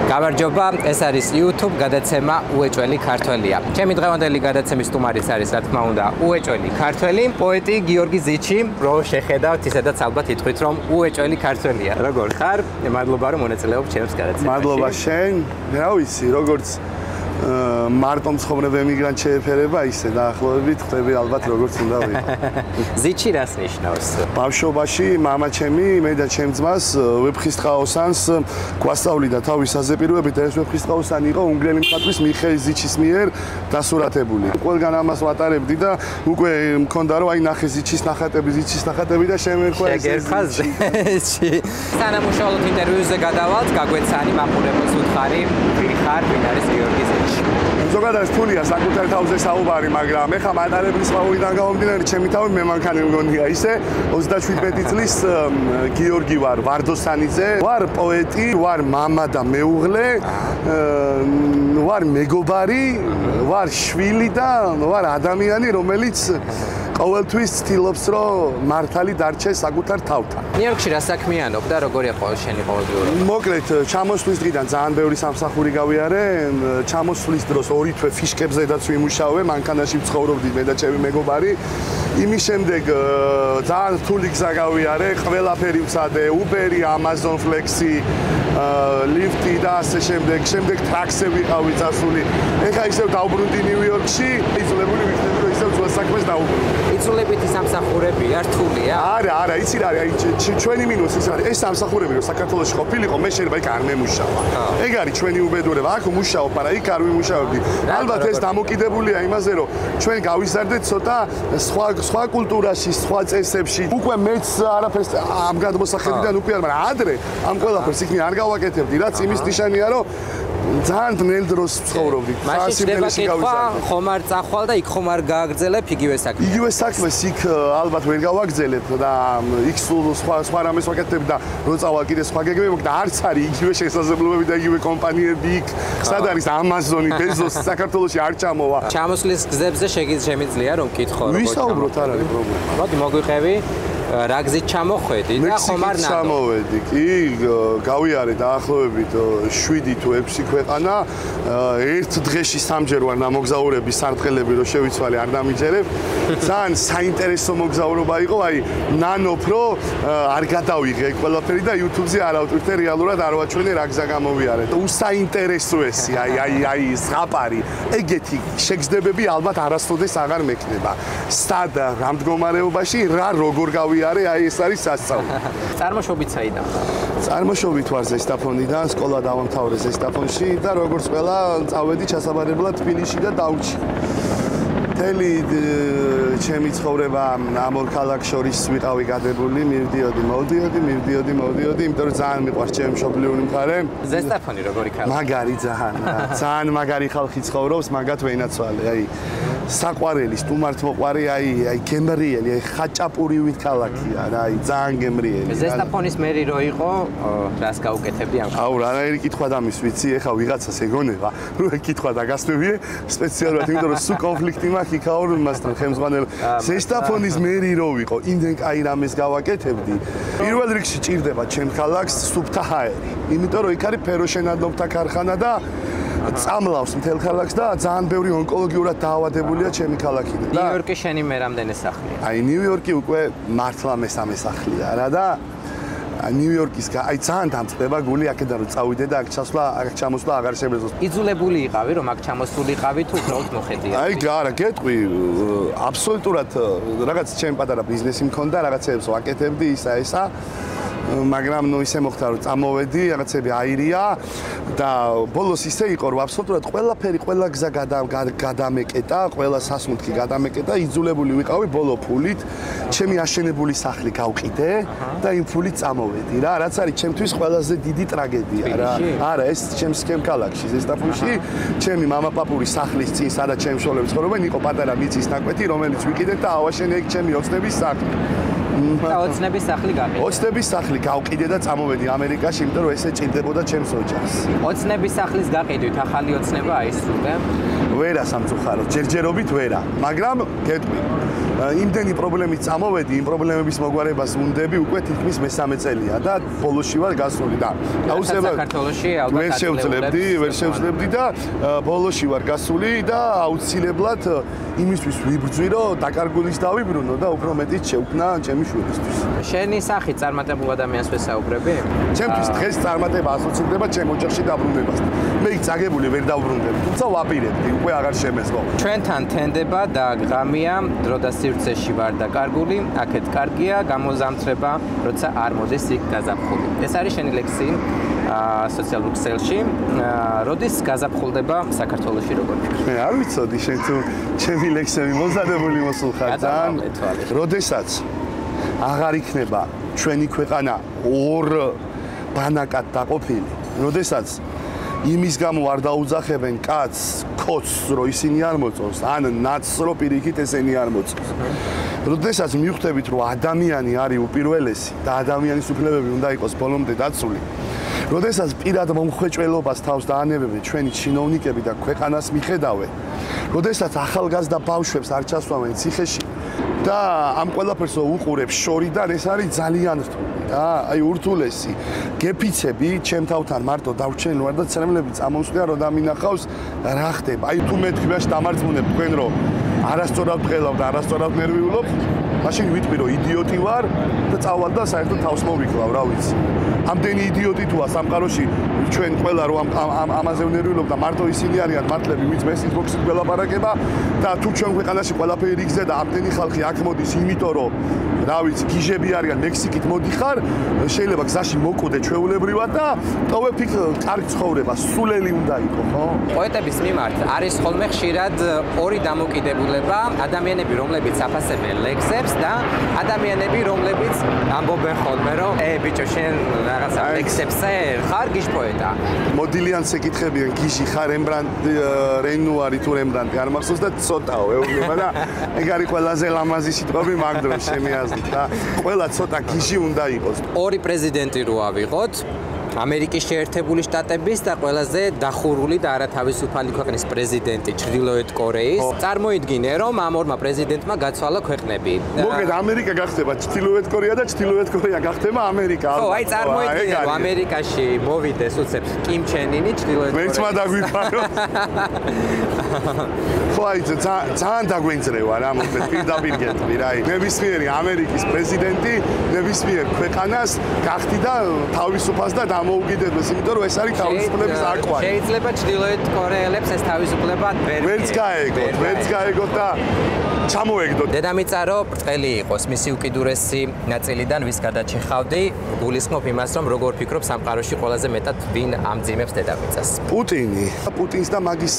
გამარჯობა, ეს არის YouTube გადაცემა უეჭველი ქართველია. ჩემი დღევანდელი გადაცემის სტუმარიც არის, რა თქმა უნდა, უეჭველი ქართველი, პოეტი გიორგი ზიჩი, რო შეხედავთ, ისედაც ალბათ ითქვით, რომ უეჭველი ქართველია. როგორ ხარ? მადლობა, რომ მონაწილეობ ჩემს გადაცემაში. მადლობა შენ. რა ვიცი, როგორც მარტო მცხოვრებ ემიგრანტ შეეფერება, ისე დაახლოებით ხტები ალბათ როგორც უნდა ვიყო. ზიჩი რას ნიშნავს? ბავშვობაში მამა ჩემი, მე და ჩემ ძმას ვეფხისტყაოსანს გვასწავლიდა თავის საზეპიროებით, ეს ვეფხისტყაოსანი იყო უნგრელი მხატვრის მიხეილ ზიჩის მიერ დასურათებული. ყველგან ამას ვატარებდი და უკვე მქონდა რომ აი ნახე ზიჩის ნახატები და შემერქვა ეს ზიჩი. სანამუშავალოდ ინტერვიუზე გადავალთ, გაგვეცანი მაყურებელს უთხარი, ვინ ხარ, ვინ არის გიორგი ზიჩი. ზოგადად რთულია საკუთარ თავზე საუბარი, მაგრამ ეხლა მატარებლის ყავრიდან გამომდინარე, ჩემი თავი მე მანქანა მგონია ისე 37 წლის გიორგი ვარ, ვარდოსანიძე, ვარ პოეტი, ვარ მამა და მეუღლე, ვარ მეგობარი, ვარ შვილი და ვარ ადამიანი, რომელიც ყოველთვის ცდილობს, რომ მართალი დარჩეს საკუთარ თავთან. ნიუ-იორკში რა საქმიანობ და როგორია შენი ყოველდღიურობა? მოკლედ, ჩამოსვლის დღიდან ძალიან ბევრი სამსახური გავიარე. ჩამოსვლის დროს ორი თვე ფიშკებზედაც ვიმუშავე, მანქანაში ვცხოვრობდი მე და ჩემი მეგობარი. იმის შემდეგ ძალიან რთული გზა გავიარე, ყველაფერი ვცადე, Uber-ი, Amazon Flex-ი, ლიფტი და ასე შემდეგ. შემდეგ ტრაქსზე ვიყავი წასული. ეხლა ისევ დავბრუნდი ნიუ-იორკში, იზოლებული ვიქნები, რომ ისევ ძველ საქმეს დავუბრუნდი. იცოლებითი სამსახურებია, რთულია? არა, იცი რა არის, ჩვენი მინუსი ის არის, ეს სამსახურები რომ საქართველოში ყოფილიყო, მე შეიძლება იქ არ მემუშავა. ეგ არის ჩვენი უბედურება, აქ ვმუშაობ, მაგრამ იქ არ ვიმუშავებდი. ალბათ ეს დამოკიდებულია იმაზე, რომ ჩვენ გავიზარდეთ ცოტა სხვა კულტურაში, სხვა წესებში. უკვე მეც არაფერს ამ გადმოსახედიდან უკვე არ, მაგრამ ადრე ამ ყველაფერს იქნი არ გავაკეთებდი, რაც იმის ნიშანია, რომ ძალიან ძნელ დროს ვცხოვრობდი. მაშინ ხომ არ წახვალ და იქ ხომ არ გააგრძელებ იგივე საქმეს? იგივე საქმეს იქ ალბათ ვერ გავაგრძელებ და იქ სულ სხვა რამეს ვაკეთებ და რო წავალ კიდე სხვა გეგმები მოხდა, არც არის იგივე შესაძლებლობები და იგივე კომპანიები იქ. სად არის Amazon-ი, Bezos-ი საქართველოში არ ჩამოვა. ჩამოსვლის გზებზე შემიძლია რომ მკითხო როგორ ვისაუბროთ, არ არის პრობლემა. მოდი მოგვიყევი. რა გზით ჩამოხვედი და ხომ არ ნადო? ჩამოვედი, კი, გავიარე დაახლოებით 7 თუ 6 ქვეყანა. ერთ დღეში სამჯერ ვარ მოგზაურები, სარტყელები რო შევიცვალე, არ დამიჯერებ. ძალიან საინტერესო მოგზაურობა იყო, აი, ნანოფ რომ არ გადავიღე ყველაფერი და YouTube-ზე არ ავტვირთე, რეალურად არ ვაჩვენე რა გზა გამოვიარე. უსაინტერესოესი, აი, ზღაპარი. ეგეთი შეგრძნებები ალბათ არასოდეს აღარ მექნება. სად რა მდგომარეობაში, რა როგორ არა, აი ეს არის სასწაული. წარმოშობით საიდან? წარმოშობით ვარ ზესტაფონიდან, სკოლა დავამთავრე ზესტაფონში და როგორც ყველა წავედი ჩასაბარებლად თბილისში და დაუჩი. მთელი ჩემი ცხოვრება ამ ორ ქალაქ შორის ვიყავი გადებული, მივდიოდი, მოვდიოდი, იმიტომ რომ ძალიან მიყვარს ჩემი მშობლიური მხარე. ზესტაფონი როგორი ქალაქია? მაგარი ძალიან მაგარი ხალხი ცხოვრობს, მაგათ ვენაცვალე, აი საყვარელი, სტუმართმოყვარე, აი გემრიელი, აი ხაჭაპურივით ქალაქია რა, აი ძალიან გემრიელი. ზესტაფონის მერი რო იყო, რას გაუკეთებდი ამ? აუ, რანაირი კითხვა დამის, ვიცი, ეხა ვიღაცას ეგონება, რომ კითხვა დაგასწრებიე სპეციალურად, იმიტომ რომ სულ კონფლიქტი მაქვს იქაო მასთან ხელმძღვანელ. ზესტაფონის მერი რო ვიყო, იმდენ კაი რამეს გავაკეთებდი. პირველ რიგში ჭირდება ჩემ ქალაქს სუფთა ჰაერი, იმიტომ რომ იქ არის ფეროშენადობთა ქარხანა და წამლავს მთელ ქალაქს და ძალიან ბევრი ონკოლოგიურად დაავადებულია ჩემი ქალაქი და ნიუ-იორკი შენი მე რამდენი სახლია? აი ნიუ-იორკი უკვე მართლა მესამე სახლია რა და ნიუ-იორკის აი ძალიან დამწყდება გული აქედან რომ წავიდე და აქ ჩამოსვლა აღარ შემეძლოს. იძულებული იყავი რომ აქ ჩამოსულიყავი თუ უბრალოდ მოხედია? აი არა, გეტყვი, აბსოლუტურად რაღაც ჩემი პატარა ბიზნესი მქონდა, რაღაცებს ვაკეთებდი ისა მაგრამ ნუ ისე მოხდა რომ წამოვედი, რაღაცები აირია და ბოლოს ისე იყო რომ აბსოლუტურად ყველაფერი, ყველა გზა გადამეკეტა, ყველა სასუნთქი გადამეკეტა, იძულებული ვიყავი ბოლო ფულით, ჩემი აშენებული სახლი გავყიდე და იმ ფულით წამოვედი რა, რაც არის ჩემთვის ყველაზე დიდი ტრაგედია რა. არა, ეს ჩემს ქალაქში, ზესტაფონში, ჩემი მამაპაპურის სახლის წინ, სადაც ჩემი შოლები ცხოვრობენ, იყო პატარა მიწის ნაკვეთი, რომელიც ვიყიდეთ და ავაშენე იქ ჩემი ოცნების სახლი. ოცნების სახლი გაყიდე. ოცნების სახლი გავყიდე და წამოვედი ამერიკაში, იმიტომ რომ ესე ჭირდებოდა ჩემს ოჯახს. ოცნების სახლის გაყიდვით ახალი ოცნება აისრულე? ვერა სამწუხაროდ, ჯერჯერობით ვერა, მაგრამ გეტყვი. იმდენი პრობლემით წამოვედი, იმ პრობლემების მოგვარებას უნდები უკვე თითქმის მესამე წელია და ბოლოში ვარ გასული და აუცილებლად საქართველოში ალბათ ვერ შევძლებდი და ბოლოში ვარ გასული და აუცილებლად იმისთვის ვიბრძვი, რომ დაკარგულის დავიბრუნო და უფრო მეტიც შევქმნა ჩემი შვილისთვის. შენი სახით წარმატებულ ადამიანს ვესაუბრები? ჩემთვის დღეს წარმატება ასოცირდება ჩემ ოჯახში დაბრუნებასთან. მე იქ წაგებული ვერ დავბრუნდები, თუმცა ვაპირებდი, უკვე აღარ შემეძლო. ჩვენთან თენდება და ღამია, დრო და სივრცეში ვარ დაკარგული, აქეთ კარგია, გამოზამთრება, როცა არ მოდის იქ გაზაფხული. ეს არის შენი ლექსი სოციალურ ქსელში. როდის გაზაფხულდება საქართველოში როგორ ფიქრობ? მე არ ვიცოდი, შენ თუ ჩემი ლექსები მოზადებული მოსულხარ ძალიან. როდესაც აღარ იქნება ჩვენი ქვეყანა ორ ბანაკად დაყოფილი, როდესაც იმის გამო არ დაუძახებენ კაცს, ქოც, რომ ისინი არ მოწონს, ან ნაცს, რომ პირიქით ესენი არ მოწონს. როდესაც მივხვდებით, რომ ადამიანი არის უპირველესი და ადამიანის უფლებები უნდა იყოს ბოლომდე დაცული. როდესაც პირად მომხვეჭველობას თავს დაანებებენ ჩვენი ჩინოვნიკები და ქვეყანას მიხედავენ, როდესაც ახალგაზრდა ბავშვებს არ ჩასვავენ ციხეში და ამ ყველაფერს უყურებს შორიდან, ეს არის ძალიან რთული და აი ურთულესი გეფიცები ჩემ თავთან მარტო დავრჩენ ვარ და ცრემლები წამომსვლია რომ დამინახავს რა ხდება. აი თუ მე თქვენში დამარწმუნებ თქვენ რომ არასწორად ვყელავ და არასწორად ნერვიულობ, მაშინ ვიტყვი რომ იდიოტი ვარ და წავალ და საერთოდ თავს მოვიკლავ, რა ვიცი. ამდენი იდიოტი თუა სამყაროში ჩვენ ყველა რომ ამაზე ვნერვიულობ და მარტო ისინი არიან მართლები, ვინც მესის ბოქსით გველაპარაკება და თუ ჩვენ ქვეყანაში ყველაფერი იქზე და ამდენი ხალხი აქ მოდის, იმიტომ რომ რა ვიცი, გიჟები არიან მექსიკით მოდიხარ, შეიძლება გზაში მოკვდე ჩვეულებრივად და ტოვებ იქ კარგ ცხოვრებას, სულელი უნდა იყო, ხო? პოეტების მიმართ არის ხოლმე ხშირად ორი დამოკიდებულება, ადამიანები, რომლებიც აფასებენ ლექსებს და ადამიანები, რომლებიც ამბობენ ხოლმე, რომ ბიჭო, შენ რაღაცა ლექსებზე ხარ გიჟ პოეტა. მოდილიანს ეკითხებიან, გიჟი ხარ რემბრანდტი, რენუარი თუ რემბრანდტი არ მახსოვს და ცოტაო ეუბნება და ეგ არის ყველაზე ლამაზი სიტყვები მაგ დროს ჩემი აზრით და ყველა ცოტა გიჟი უნდა იყოს. ორი პრეზიდენტი რო ავიღოთ, ამერიკის შეერთებული შტატების და ყველაზე დახურული და არათავისუფალი ქვეყნის პრეზიდენტი ჩრდილოეთ კორეის. წარმოიდგინე, რომ ამ ორმა პრეზიდენტმა გაცვალა ქვეყნები. მოგეთ ამერიკა გახდება ჩრდილოეთ კორეა და ჩრდილოეთ კორეა გახდება ამერიკა. ხო, აი წარმოიდგინე, რომ ამერიკაში მოვიდეს უცებს კიმ ჩენ ინი ჩრდილოეთ კორეის. მეც დაგვიფარო. ხო, აი ძალიან დაგვენწრევა რა, მოკლედ პირდაპირ გეტყვი რა. ნებისმიერი ამერიკის პრეზიდენტი ნებისმიერ ქვეყანას გახდი და თავისუფალს და მოუგიდებს, იმიტომ რომ ეს არის თავისუფლების აკვარი. შეიძლება ჩრდილოეთ კორეელებს ეს თავისუფლება ვერც გაეგოთ და ჩამოეგდოთ. დედამიწა რო ბრტყელი იყოს, მისი უკიდურესი ნაწილიდან ვის გადაჭიხავდი, გულისხმობ იმას, რომ როგორ ფიქრობ სამყაროში ყველაზე მეტად ვინ ამძიმებს დედამიწას? პუტინი. პუტინს და მაგის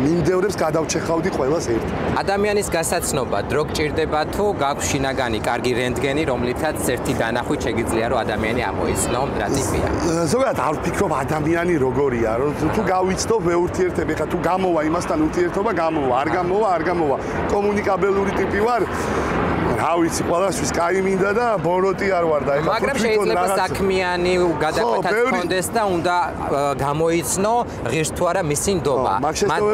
მიმდევრებს გადავჭეხავდი ყველას ერთად. ადამიანის გასაცნობა დრო გჭირდება თუ გაქვს შინაგანი კარგი რენტგენი, რომლითაც ერთი დანახვით შეგიძლია რომ ადამიანი ამოიცნო, რა ტიპია? ზოგადად არ ვფიქრობ ადამიანი როგორია, თუ გავიცნობ მეურთიერთები, ხა თუ გამოვა იმასთან ურთიერთობა, გამოვა, არ გამოვა. კომუნიკაბელური ტიპი ვარ. რა ვიცი, ყველასთვის კაი მინდა და ბოროტი არ ვარ და ეხლა მაგრამ შეიძლება საქმიანი გადაკვეთაც კონდეს და უნდა გამოიცნო ღირს თუ არა მისი ნდობა.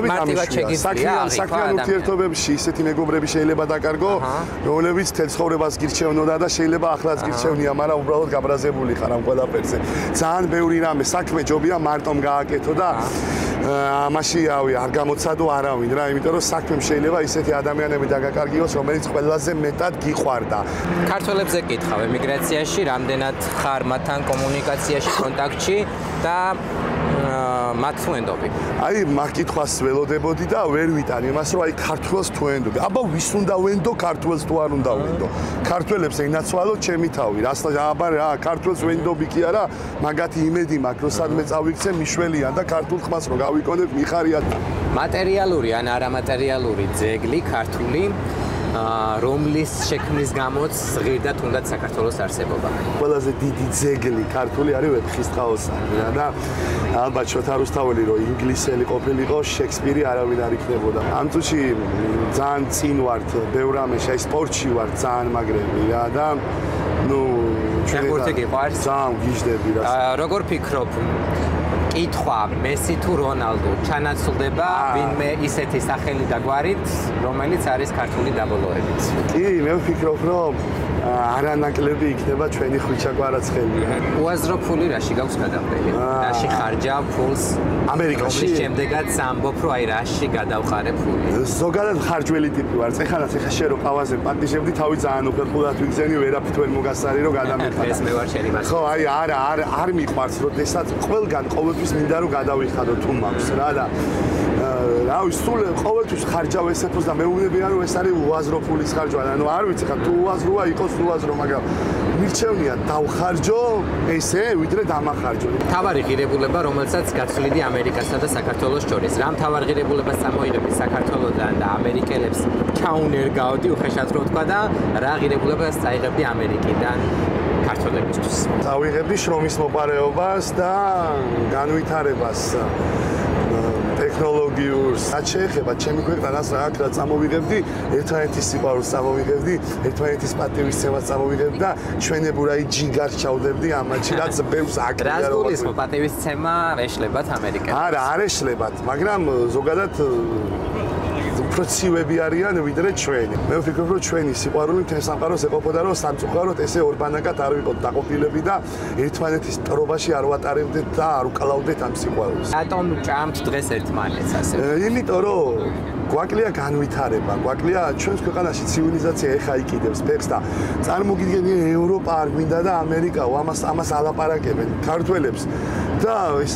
მარტივად შეგიძლია საქმიან ურთიერთობებში ისეთი მეგობრები შეიძლება დაკარგო, რომლებიც თელ ცხოვრებას გირჩევნოდა და შეიძლება ახლაც გირჩევნია, მაგრამ უბრალოდ გაბრაზებული ხარ ამ ყველაფერზე. ძალიან ბევრი რამე საქმე ჯობია მარტომ გააკეთო და ამაში არ გამოცადო არავინ რა, იმიტომ რომ საქმემ შეიძლება ისეთი ადამიანები დაგაკარგიოს, რომელიც ყველაზე მეტად გიყვარდა. ქართველებზე კითხავ ემიგრაციაში, რამდენად ხარ მათთან კომუნიკაციაში, კონტაქტში და მათ თუ ენდობი? აი, მაგ კითხვას ველოდებოდი და ვერ ვიტან იმას, რომ აი ქართველს თუ ენდობი. აბა ვის უნდა ვენდო, ქართველს თუ არ უნდა ვენდო. ქართველებს ენაცვალო ჩემი თავი. აბა რა, ქართველს ვენდობი კი არა, მაგათი იმედი მაქვს, რომ სადმე წავიქცე მიშველიან და ქართულ ხმას რო გავიკონებ, მიხარიათ. მატერიალური ან არამატერიალური ძეგლი ქართული რომლის შექმნის გამოც ღირდა თუნდაც საქართველოს არსებობა. ყველაზე დიდი ძეგლი ქართული არის ვეფხისტყაოსანი და ალბათ შოთა რუსთაველი რო ინგლისელი ყოფილიყო, შექსპირი არავინ არ იქნებოდა. ამ წუთში ძალიან წინ ვართ, ბევრ რამეში, აი სპორტში ვარ ძალიან მაგრები რა და ნუ ფეხბურთი გიყვარს? ძალიან გიჟდები რა. როგორ ფიქრობ? კითხვა მესი თუ რონალდო ჩანაცვლდება ვინმე ისეთი სახელი და გვარით, რომელიც არის ქართული დაბოლოებით. კი, მე ვფიქრობ, რომ არანაკლები იქნება ჩვენი ხვიჩაგვარაცხელი. უაზრო ფული რაში გაქვს გადამრელი? რაში ხარჯა ფულს? ამერიკაში? შემდეგაც ამბობ, რომ აი რაში გადავყარე ფული. ზოგადად ხარჯველი ტიპი ვარ. ეხლა შე რო ყავაზე პატიჟებდი, თავი ძალიან უხერხულად ვიგზენი, ვერაფრით ვერ მოგასარი, რომ გადამეხარა. ეს მე ვარ შენი მასწავლებელი. ხო, აი არ მიყვარს, როდესაც ყველგან ყოველთვის მინდა რომ გადავიხადო თუ მაქვს რა და რავი, სულ ყოველთვის ხარჯავ ესეთოს და მეუბნებიან რომ ეს არის უაზრო ფულის ხარჯვა. ანუ არ ვიცი ხა თუ უაზროა იყოს უაზრო, მაგრამ მირჩევნია დავხარჯო ესე, ვიდრე დამახარჯო. თავარი ღირებულება, რომელსაც გაცვლიდი ამერიკასა და საქართველოს შორის. რა თავარ ღირებულებას წამოიღები საქართველოსთან და ამერიკელებს ჩაუნერგავდი, უხეშად რო თქვა და რა ღირებულებას წაიღებდი ამერიკიდან ქართველებისთვის. წავიღებდი შრომის მოპარეობას და განვითარებას. ტექნოლოგიურს, რაც შეეხება ჩემი ქვეყანას რა აქ რა წამოვიღებდი, ერთმანეთის სიყვარულს წამოვიღებდი, ერთმანეთის პატივისცემას წამოვიღებდი და ჩვენებურაი ჯიგარს ჩავდებდი ამაში, რაც ბევრს აკრია რა გულისხმობ პატივისცემა ეშლებათ ამერიკას? არა, არ ეშლებათ, მაგრამ ზოგადად უფრო ცივები არიან ვიდრე ჩვენი. მე ვფიქრობ, რომ ჩვენი სიყვარული მთელ სამყაროს ეყოფოდა, რომ სამწუხაროდ ესე ორბანაკად არ ვიყოთ დაყოფილები და ერთმანეთის ტრობაში არ ვატარებდეთ და არ უკალავდეთ ამ სიყვარულს. რატომ ჭამთ დღეს ერთმანეთს ასე? იმიტომ რომ გვაკლია განვითარება, გვაკლია ჩვენს ქვეყანაში ცივილიზაცია ეხა იყიდებს ფეხს და წარმოგიდგენი ევროპა არ გვინდა და ამერიკა ამას ალაპარაკებენ ქართველებს და ის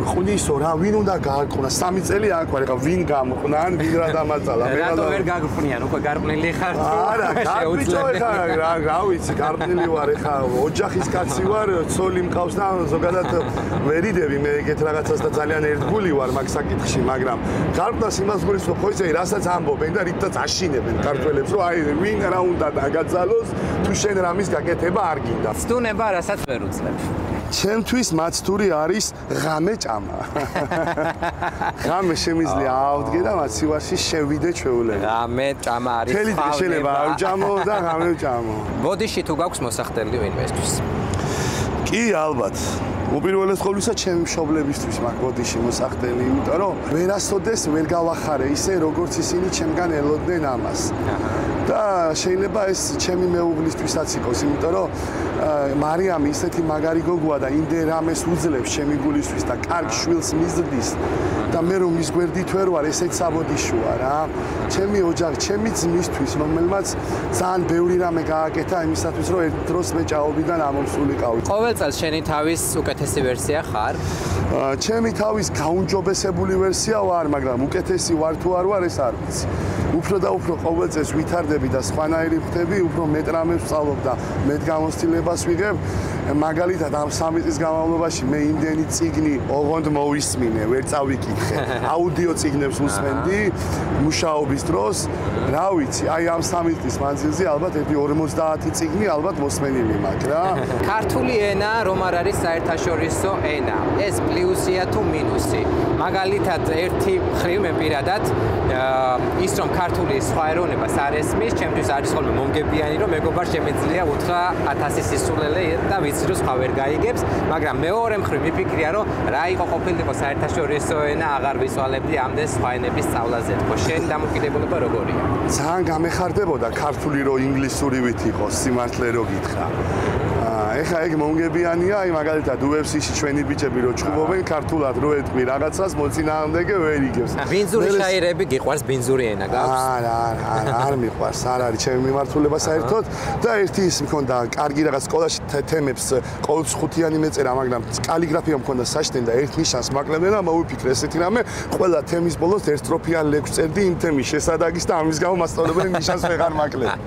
ყვნისო რა ვინ უნდა გააყრნა 3 წელი აქ ვარ ეხა ვინ გამოყნა ან ვინ რა დამაწალა მე რატო ვერ გაგყრნიან უკვე გარყვნილი ხარ თუ არა გაბიჭო ეხა რა ვიცი გარყვნილი ვარ ეხა ოჯახის კაცი ვარ ცოლი მყავს და ზოგადად ვერიდები მე ეგეთ რაღაცას და ძალიან ერთგული ვარ მაგ საკითხში მაგრამ გარყვნას იმას გულისხმობ ხო იცი რასაც ამბობენ და რითაც აშინებენ ქართველებს რომ აი ვინ რა უნდა დაგაძალოს თუ შენ რამის გაკეთება არ გინდა სტუნება რასაც ვერ უძლებ ჩემთვის მაცтуრი არის ღამე ჭამა. ღამე შემიძლია ავდგე და მაცივარში შევიდე ჩვეულები. ღამე ჭამა არის ხელი შეიძლება ავჭამო და ღამე ვჭამო. ბოდიში თუ გაქვს მოსახდელი ვინმესთვის? კი, ალბათ. უპირველეს ყოვლისა ჩემი მშობლებისთვის მაქვს ბოდიში მოსახდელი, იმიტომ რომ ვერასოდეს ვერ გავახარე ისე როგორც ისინი ჩემგან ელოდნენ ამას. და შეიძლება ეს ჩემი მეუღლისთვისაც იყოს, იმიტომ რომ მარიამი ისეთი მაგარი გოგოა და იმდენ რამეს უძლებს ჩემი გულისთვის და კარგ შვილს მიზრდის და მე რომ მის გვერდით ვერ ვარ, ესეც საბოდიშოა რა. ჩემი ოჯახი, ჩემი ძმისთვის, რომელმაც ძალიან ბევრი რამე გააკეთა იმისათვის, რომ ერთ დროს მე ჭაობიდან ამომსულიყავი. ყოველ წელს შენი თავის უკეთესი ვერსია ხარ? ჩემი თავის გაუნჯობესებული ვერსია ვარ, მაგრამ უკეთესი ვარ თუ არ ვარ, ეს არ ვიცი. უფრო და უფრო ყოველ წელს ვითარდები და სხვანაირი ხდები, უფრო მეტ რამებს ვსწავლობ და მეტ გამოცდილებას ვიღებ. მაგალითად ამ 3 წლის განმავლობაში მე იმდენი წიგნი ოღონდ მოვისმინე, ვერ წავიკითხე. აუდიო წიგნებს უსმენდი მუშაობის დროს. რა ვიცი, აი ამ 3 წლის მანძილზე ალბათ ერთი 50 წიგნი ალბათ მოსმენილი მაქვს რა. ქართული ენა რომ არ არის საერთაშორისო ენა. ეს პლუსია თუ მინუსი? მაგალითად ერთი მხრივ მე პირადად ის რომ ქართული სხვა ეროვნებას არ ესმის, ჩემთვის არის ხოლმე მომგებიანი რომ მეგობარ შემეძლია უთხრა 1000 სისულელე და ვიცი რომ სხვა ვერ გაიგებს, მაგრამ მეორე მხრივ მიფიქრია რომ რა იყო ყოფილიყო საერთაშორისო ენა აღარ ვისვალებდი ამდენ სხვა ენების სწავლაზე. ხო, შენ დამოკიდებულება როგორია? ძალიან გამეხარდებოდა ქართული რომ ინგლისურივით იყოს, სიმართლე რო გითხრა. ეხა ეგ მომგებიანია, აი მაგალითად UFC-ში ჩვენი ბიჭები რო ჩხუბობენ ქართულად რო ეთქვი რაღაცას მოწინააღმდეგე ვერ იგებს. ბინძური შაირები გიყვარს, ბინძური ენა გაქვს? არ მიყვარს, არ არის ჩემი მიმართულება საერთოდ და ერთი ის მქონდა, კარგი რაღაც სკოლაში თემებს ყოველთვის 5-იანი მეწერა, მაგრამ კალიგრაფია მქონდა საშტენ და ერთ ნიშანს მაკლებდნენ და მოვიფიქრე ესეთი რამე, ყველა თემის ბოლოს ერთ სტროფიან ლექს წერდი იმ თემის შესადაგის და ამის გამო მასწავლებელები ნიშანს ვეღარ მაკლებდნენ.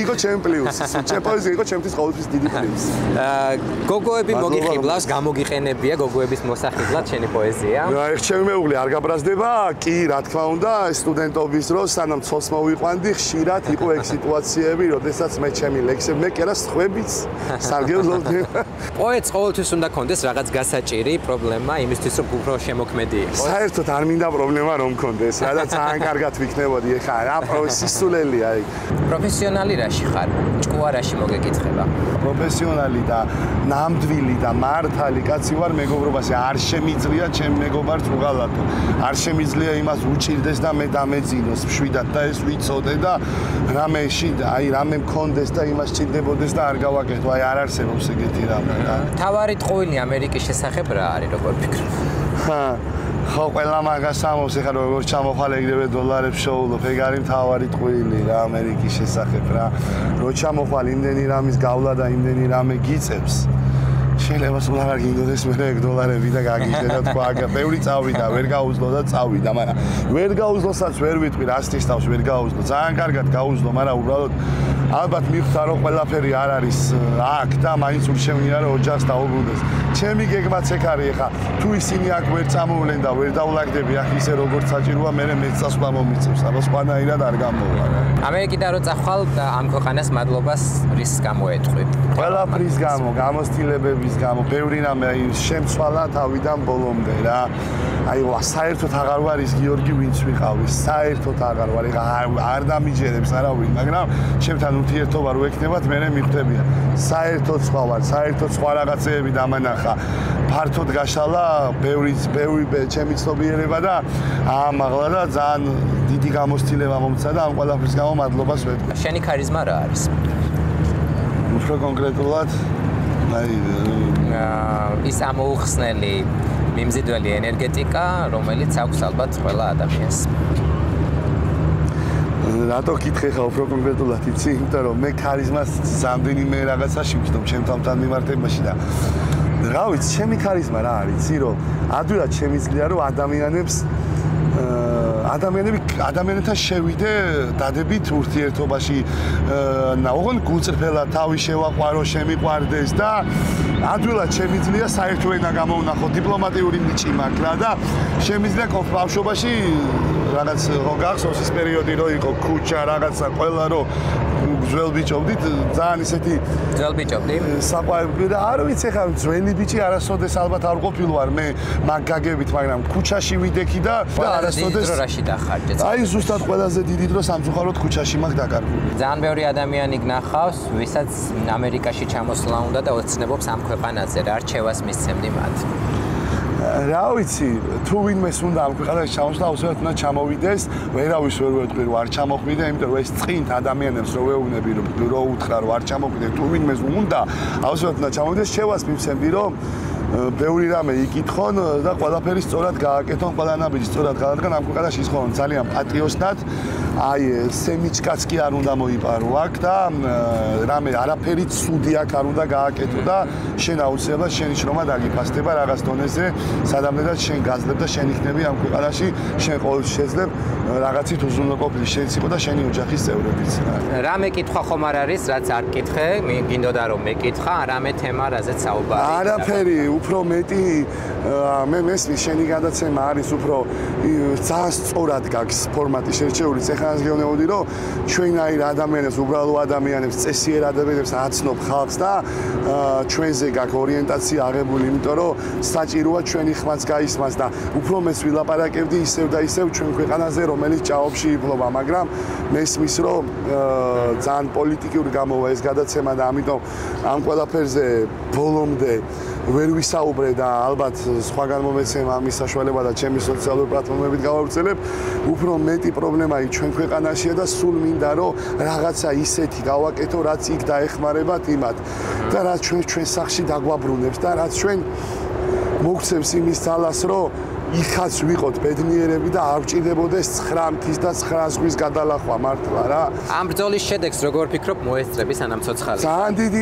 იყო ჩემი პლუსი, ჩემი პოზიცია იყო ჩემთვის ყოველთვის დიდი პლუსი. გოგოები მოგიხიბლავს, გამოგიყენებია გოგოების მოსახიბლად შენი პოეზია? აი, ჩემი მეუღლე არ გაბრაზდება, კი, რა თქმა უნდა, სტუდენტობის დროს სანამ ცოლს მოვიყვანდი, ხშირად იყო ეგ სიტუაციები, როდესაც მე ჩემი ლექსები, მე კერას ხვებიც სარგებლობდი. პოეტს ყოველთვის უნდა კონდეს რაღაც გასაჭირი პრობლემა იმისთვის, რომ უფრო შემოქმედი იყოს. საერთოდ არ მინდა პრობლემა რომ მქონდეს, სადაც ძალიან კარგად ვიქნებოდი, ეხა რა პროფესიონალია იქ. პროფესიონალი რაში ხარ? ჭკუარაში მოგეკითხება. პროფესიონალი სერიოზული და ნამდვილი და მართალი კაცი ვარ მეგობრობაში არ შემიძლია ჩემ მეგობარს უღალატო არ შემიძლია იმას უჭირდეს და მე დამეძინოს მშვიდად და ეს ვიცოდე და რამეში აი რამე მქონდეს და იმას ჭირდებოდეს და არ გავაკეთო აი არ არსებობს ეგეთი რამე რა თავარი ტყუილი ამერიკის შესახებ რა არის როგორ ფიქრობ ხო ყველა მაგას ამობს ეხლა როგორ ჩამოხვალ ეგრევე დოლარებს შოულობ ეგ არის მთავარი ტყუილი რა ამერიკის შესახებ რა რო ჩამოხვალ იმდენი რამის გავლა და იმდენი რამე გიწევს შეიძლება სულ აღარ გინდოდეს მე ეგ დოლარები და გაგიჟდე და თქვა აგა ბევრი წავიდა ვერ გაუძლო და წავიდა მაგრამ ვერ გაუძლოსაც ვერ ვიტყვი რასთვის თავს ვერ გაუძლო ძალიან კარგად გაუძლო მაგრამ უბრალოდ ალბათ მივხვდა რომ ყველაფერი არ არის აქ და მაინც ურჩევნია რომ ოჯახს დაუბრუნდეს ჩემი გეგმაც ეგ არის ეხა თუ ისინი აქ ვერ წამოვლენ და ვერ დაულაგდები აქ ისე როგორც საჭიროა მე მეც წასვლა მომიწევს აბა სხვანაირად არ გამოვა რა ამერიკიდან რო წახვალ ამ ქვეყანას მადლობას რის გამოეთყვი ყველაფრის გამო გამოცდილებების გამო ბევრი რამე აი შემცვალა თავიდან ბოლომდე რა აი საერთოდ აღარ ვარ ის გიორგი ვინც ვიყავი საერთოდ აღარ ვარ ეხა არ დამიჯერებს არავინ მაგრამ ჩემთან ურთიერთობა რო ექნებათ მე მიხვდებიან საერთოდ სხვა ვარ საერთოდ სხვა რაღაცეები დამანახა ფართოდ გაშალა ბევრი ჩემი ცნობიერება და ამაღლა და ძალიან დიდი გამოცდილება მომცა და ამ ყველაფრის გამო მადლობას ვეთქვი შენი ქარიზმა რა არის უფრო კონკრეტულად აი ის ამოუხსნელი მიმზიდველი ენერგეტიკა რომელიც აქვს ალბათ ყველა ადამიანს რატო გითხე ხა უფრო კონკრეტულად იცი იმიტომ რომ მე ქარიზმას რამდენიმე რაღაცაში ვქნობ ჩემ თამთან მიმართებაში და რა ვიცი ჩემი ქარიზმა რა არის იცი რომ ადვილად შემიძლია რომ ადამიანებთან შევიდე დადებით ურთიერთობაში ოღონდ გულწრფელად თავი შევაყვარო შემიყვარდეს და ადვილად შემიძლია საერთო ენა გამოვნახო დიპლომატიური ნიჭი მაქვს რა და შემიძლია ბავშვობაში რაღაც გახსოვს ის პერიოდი რო იყო ქუჩა რაღაცა ყველა რო ძველ ბიჭობდით ძალიან ისეთი ძველ ბიჭობდი საყვარელი და არ ვიცი ხა ძველი ბიჭი არასოდეს ალბათ არ ყოფილვარ მე მაგ გაგებით მაგრამ ქუჩაში ვიდექი და არასოდეს რაში დახარჯეთ აი ზუსტად ყველაზე დიდი დრო სამწუხაროდ ქუჩაში მაქვს დაკარგული ძალიან ბევრი ადამიანი გნახავს ვისაც ამერიკაში ჩამოსვლა უნდა და ოცნებობს ამ ქვეყანაზე რა რჩევას მისცემდი მათ რა ვიცი თუ ვინმეს უნდა ამ ქვეყანაში ჩამოსვლა აუცილებლად უნდა ჩამოვიდეს ვერავის ვერ ვეთქვი რომ არ ჩამოხვიდე იმიტომ რომ ეს წინთ ადამიანებს რო ვეუბნები რომ უთხრა რომ არ ჩამოხვიდე თუ ვინმეს უნდა აუცილებლად უნდა ჩამოვიდეს შევას მივცემდი რომ ბევრი რამე იკითხონ და ყველაფერი სწორად გააკეთონ ყველა ნაბიჯი სწორად გადადგან ამ ქვეყანაში ის ხომ ძალიან პატიოსნად აი სემიჩკაც კი არ უნდა მოიპარო აქ და რამე არაფერი ცუდი აქ არ უნდა გააკეთო და შენ აუცილებლად შენი შრომა დაგიფასდება რაღაც დონეზე სადამდეაც შენ გაძლებ და შენ იქნები ამ ქვეყანაში შენ ყოველთვის შეძლებ რაღაცით უზრუნველყოფილი შენც იყო და შენი ოჯახის წევრებიც რამე კითხვა ხომ არ არის რაც არ კითხე გინდოდა რომ მეკითხა რამე თემა რაზეც საუბარი არაფერი უფრო მეტი მე მესმის შენი გადაცემა არის უფრო ძალიან სწორად გაქვს ფორმატი შერჩეული ეხლა გეუბნებოდი რომ ჩვენაირ ადამიანებს უბრალო ადამიანებს წესიერ ადამიანებს აცნობ ხალხს და ჩვენზე გაქვს ორიენტაცია აღებული იმიტომ რომ საჭიროა ჩვენი ხმაც გაისმას და უფრო მეც ვილაპარაკებდი ისევ და ისევ ჩვენ ქვეყანაზე რომელიც ჭაობში იფლობა მაგრამ მესმის რომ ძალიან პოლიტიკური გამოვა ეს გადაცემა და ამიტომ ამ ყველაფერზე ბოლომდე ვერ ვისაუბრე და ალბათ სხვაგან მომეცემ ამის საშუალება და ჩემი სოციალური პლატფორმებით გავავრცელებ უფრო მეტი პრობლემა იქ ჩვენ ქვეყანაშია და სულ მინდა რომ რაღაცა ისეთი გავაკეთო რაც იქ დაეხმარებათ იმათ და რაც ჩვენ სახში დაგვაბრუნებს და რაც ჩვენ მოგცემს იმის ძალას რომ იქაც ვიყოთ ბედნიერები და არ ვჭირდებოდეს 9 მთის და 9 ზღვის გადალახვა მართლა რა. ამ ბრძოლის შედეგს როგორ ფიქრობ მოესწრები სანამ ცოცხალი? ძალიან დიდი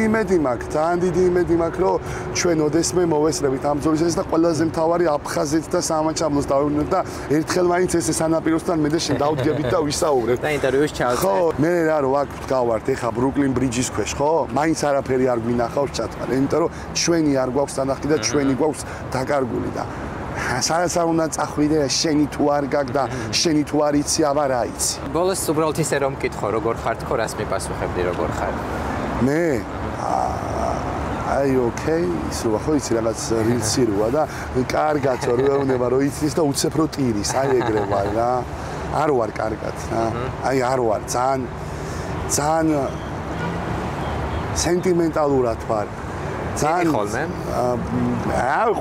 იმედი მაქვს, რომ ჩვენ ოდესმე მოვესწრებით ამ ბრძოლის შედეგს და ყველაზე მთავარი აფხაზეთ და სამაჩაბლოს დავეუბნებთ და ერთხელ მაინც ესე სანაპიროსთან მე და შენ დავდგებით და ვისაუბრებთ. და ინტერვიუს ჩავწერე. ხო, მე რა რომ აქ გავართ ეხა ბრუკლინ ბრიჯის ქვეშ, ხო? მაინც არაფერი არ გვინახავს ჩათვალე, იმიტომ რომ ჩვენი არ გვაქვს თანახი და ჩვენი გვაქვს დაკარგული და სადაც არ უნდა წახვიდე შენი თუ არ გაგ და შენი თუ არ იცი აბა რა იცი. ბოლოს უბრალოდ ისე რომ მკითხო როგორ ხარ თქო რას მიპასუხებდი როგორ ხარ? მე აი ოკეი, ისო ხო იცი რაღაც რილსი როა და კარგად რო ეუბნება რომ იცის და უცებ რო ტირის, აი ეგრე ვარ რა. არ ვარ კარგად რა. აი არ ვარ ძალიან სენტიმენტალურად ვარ. ძალიან ხოლმე.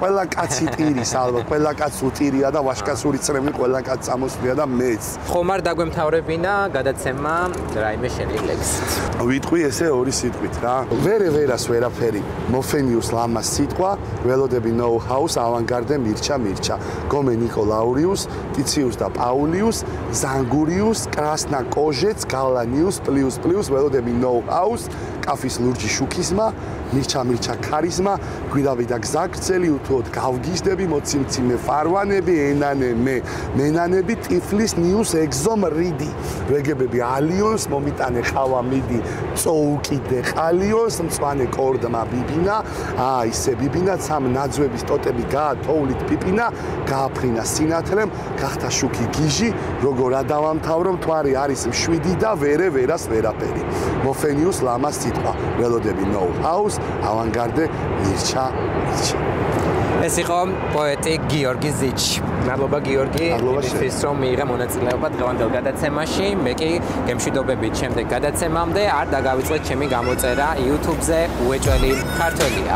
ყველა კაცი ტირის ალბათ, ყველა კაცს უტირია და ვაშკაცური წრემი ყველა კაცს წამოსვლია და მეც. ხომ არ დაგვემთავრებინა გადაცემა რაიმე შენი ლექსით. ვიტყვი ესე ორი სიტყვით რა. ვერას ვერაფერი. მოფენიუს ლამას სიტყვა, ველოდები ნოუ-ჰაუს, ავანგარდე მირჩა. გომე ნიკოლაურიუს, ტიციუს და პაულიუს, ზანგურიუს, კრასნა კოჟეც, გალანიუს, პლიუს, ველოდები ნოუ-ჰაუს, კაფის ლურჯი შუქიზმა, მირჩა ქარიზმა, გვირავი და გზაგრძელი, უთუოდ გავგიჟდები, მოციმციმე ფარვანები, მენანები, ტიფლის ნიუს ეგზომ რიდი, რეგებები ალიონს, მომიტანე ხავა მიდი, წოუკიდე ყალიონს, მწვანე კორდმა ბიბინა, ისე ბიბინა, ცამ ნაძვების ტოტები გაათოვლით პიპინა, გააფრინა სინათლემ, გახდა შუქი გიჟი, როგორ ადავამთავრო, მთვარი არის მშვიდი და ვერას ვერაფერი. მოფენიუს ლამას სიტყვა, ველოდები ნოუ-ჰაუს, ავანგარდე მირჩა. ეს იყო პოეტი გიორგი ზიჩი. მადლობა გიორგი, იმისთვის რომ მიიღე მონაწილეობა დღევანდელ გადაცემაში. მე კი გემშვიდობებით შემდეგ გადაცემამდე არ დაგავიწყეთ ჩემი გამოწერა YouTube-ზე უეჭველი ქართველია.